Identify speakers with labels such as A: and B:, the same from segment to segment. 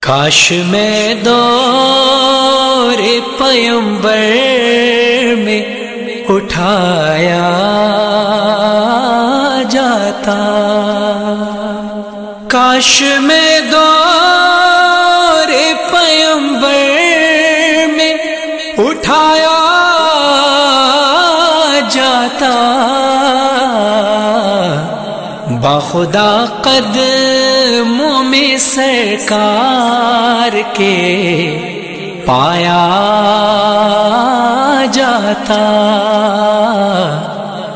A: کاش میں دور پیمبر میں اٹھایا جاتا، کاش میں دور پیمبر میں اٹھایا جاتا، باخدا قدموں میں سرکار کے پایا جاتا،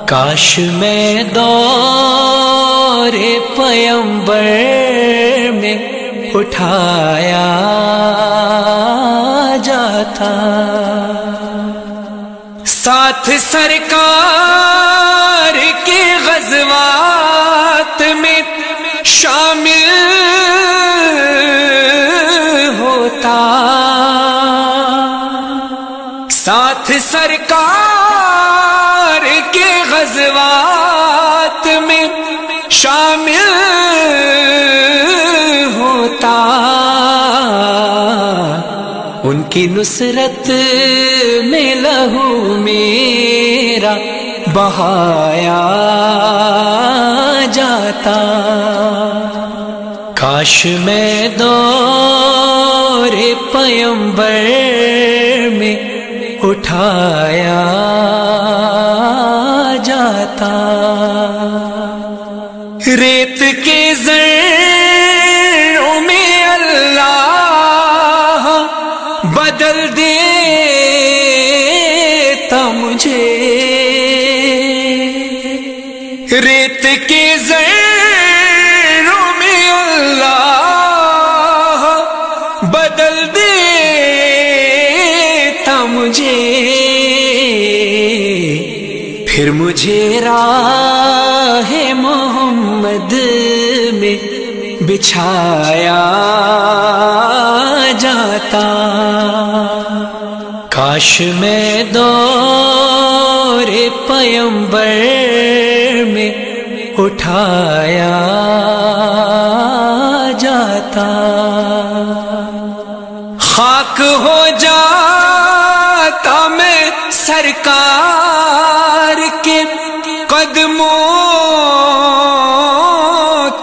A: کاش میں دور پیمبر میں اٹھایا جاتا، ساتھ سرکار کے غزوات میں شامل ہوتا، ساتھ سرکار کے غزوات میں شامل ہوتا، ان کی نصرت میں لہو میرا بہایا جاتا، کاش میں دور پیمبر میں اٹھایا جاتا، ریت کے ذروں میں اللہ بدل دیتا مجھے، ریت کے ذروں میں اللہ بدل دیتا مجھے، پھر مجھے راہ محمد میں بچھایا جاتا، کاش میں دور پیمبر میں اٹھایا جاتا، خاک ہو جاتا میں سرکار کے قدموں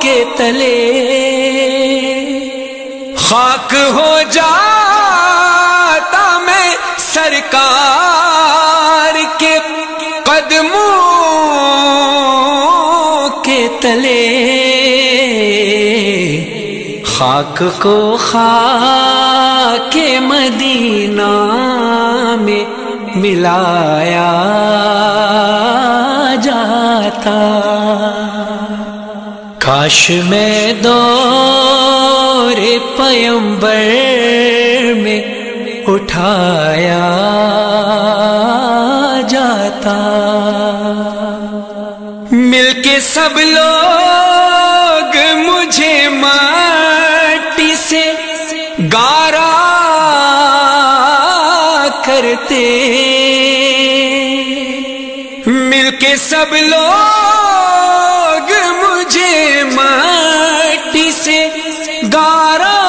A: کے تلے، خاک ہو جاتا میں سرکار کے قدموں کے تلے، خاک کو خاک مدینہ میں ملایا جاتا، کاش میں دور پیمبر میں اٹھایا جاتا، مل کے سب لوگ مجھے مٹی سے گارا کرتے، مل کے سب لوگ مجھے مٹی سے گارا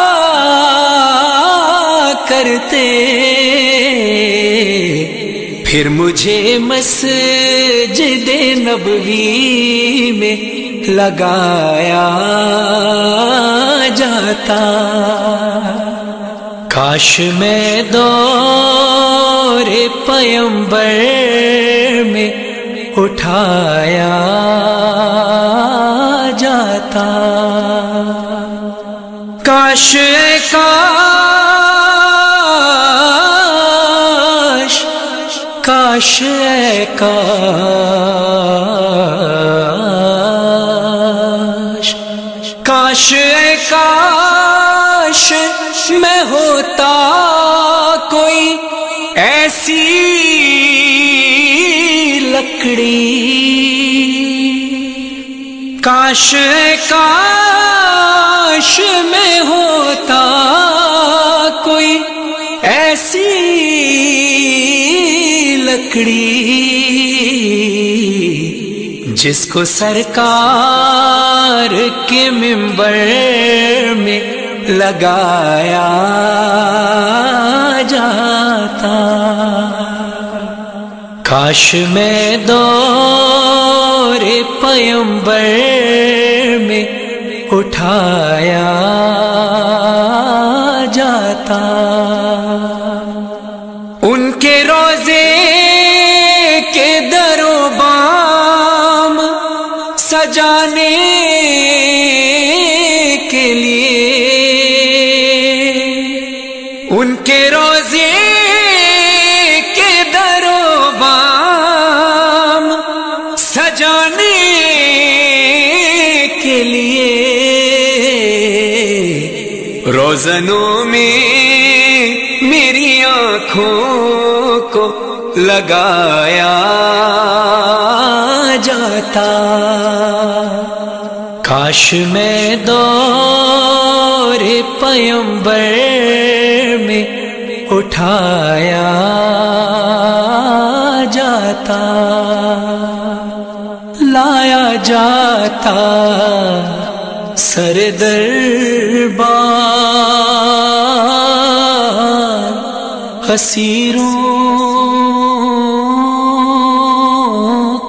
A: کرتے، پھر مجھے مسجد نبوی میں لگایا جاتا، کاش میں دور پیمبر میں اٹھایا جاتا، کاش اے کاش، کاش اے کاش، کاش اے کاش میں ہوتا کوئی ایسی لکڑی، کاش اے کاش میں ہوتا کوئی ایسی لکڑی، جس کو سرکار کے منبر میں لگایا جاتا. کاش میں دور پیمبر میں اٹھایا جاتا. ان کے روزے کے در و بام سجانے کے لیے، ان کے روزے کے در و بام سجانے کے لیے روزنوں میں میری آنکھوں کو لگایا جاتا. کاش میں دور پیمبر میں اٹھایا جاتا. لایا جاتا سر دربار اسیروں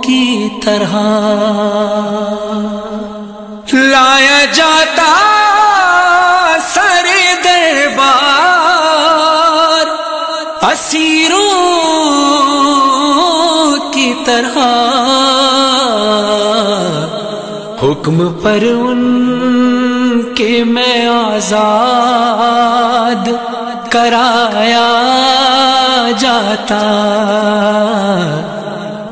A: کی طرح. لایا جاتا سر دربار اسیروں کی طرح. حکم پر ان کے میں آزاد کرایا جاتا.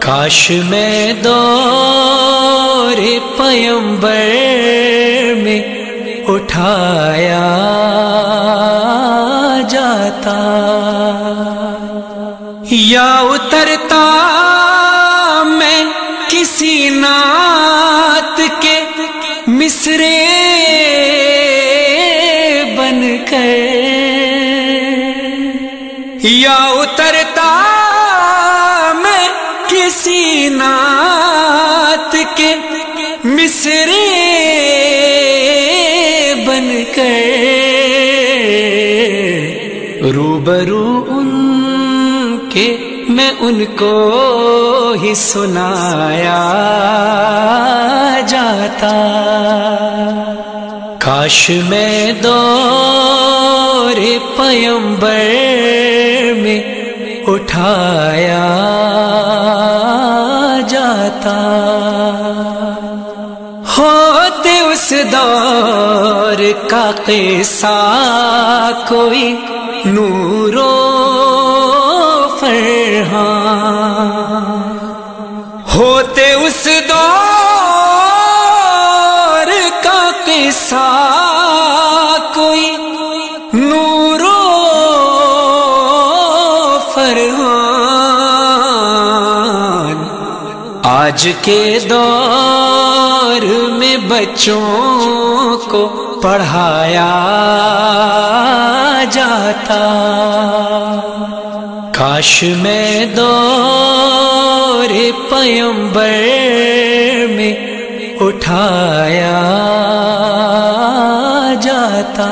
A: کاش میں دور پیمبر میں اٹھایا جاتا. یا اترتا میں کسی نعت کے مصرے بن کر، یا اترتا میں کسی نعت کے مصرے بن کر روبرو ان کے میں ان کو ہی سنایا جاتا. کاش میں دور پیمبر میں اٹھایا جاتا. ہوتے اس دور کا قصہ کوئی نور و فرحان، ہوتے اس دور کا قصہ کوئی نور و فرحان. آج کے دور میں بچوں کو پڑھایا جاتا. کاش میں دور پیمبر میں اٹھایا جاتا.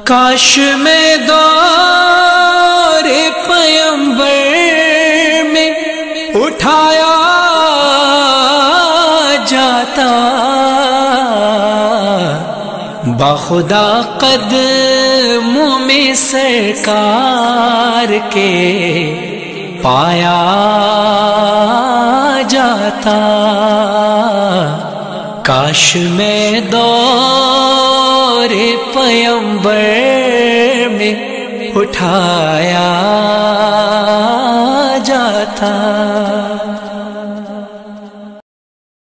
A: کاش میں دور پیمبر میں اٹھایا جاتا. باخدا قدموں میں سرکار کے پایا جاتا. کاش میں دور پیمبر میں اٹھایا جاتا.